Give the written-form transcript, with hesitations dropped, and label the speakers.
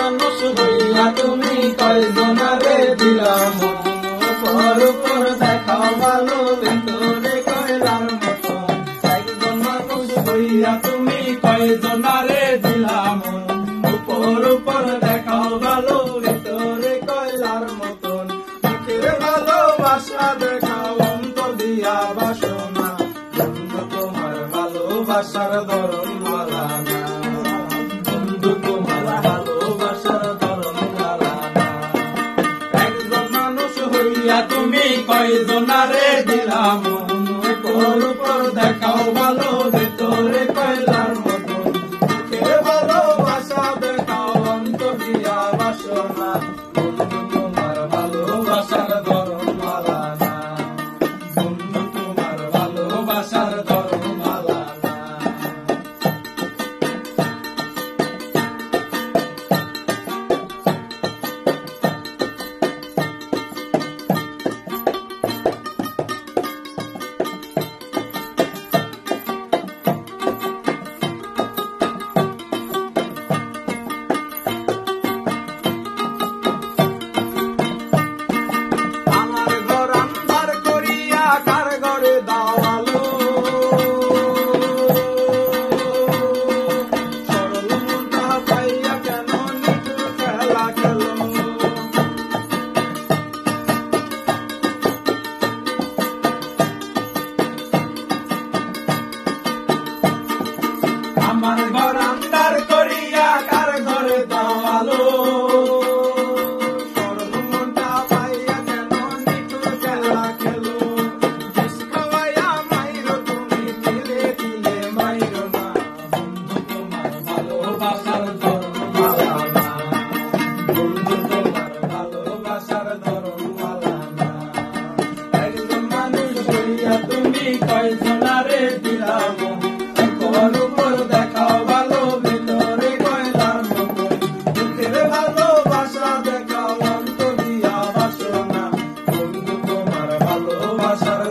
Speaker 1: মানুষ হইয়া তুমি কয়জনারে দিলাম উপর উপর দেখাও ভালো ভিতরে কয়লার মতো। একজন মানুষ হইয়া তুমি কয়জনারে দিলাম উপর উপর দেখাও ভালো ভিতরে কয়লার মতন। মুখের ভালোবাসা দেখাও অন্তর দিয়া বাসনা, বন্ধু তোমার ভালোবাসার ধরন মালা না, বন্ধু তোমার ভালোবাসার ধরন মালা না। একজন মানুষ হইয়া তুমি কয়জনারে দিলাম উপর উপর দেখাও ভালো ভিতরে কয়লার মতন। মুখের ভালোবাসা দেখাও অন্তর দিয়া বাসনা, বন্ধু তোমার ভালোবাসার ধরন মালা না, বন্ধু তোমার ভালোবাসার ধরন মালা না। আমার ঘর আন্ধার করিয়া কার ঘরে দাও আলো, সরল মনটা পাইয়া কেন নিঠুর খেলা খেলো। আমার ঘর আন্ধার করিয়া কার ঘরে দাও আলো, সরল মনটা পাইয়া কেন নিঠুর খেলা খেলো। বিষ খাওয়াইয়া মাইরো তুমি দিলে দিলে মাইরো না, বন্ধু তোমার ভালোবাসার ধরন মালা না, বন্ধু তোমার ভালোবাসার ধরন মালা না। একজন মানুষ হইয়া তুমি কয়জনারে দিলাম উপর উপর দেখাও ভালো ভিতরে কয়লার মতো। মুখের ভালোবাসা দেখাও অন্তর দিয়া বাসনা, বন্ধু তোমার ভালোবাসার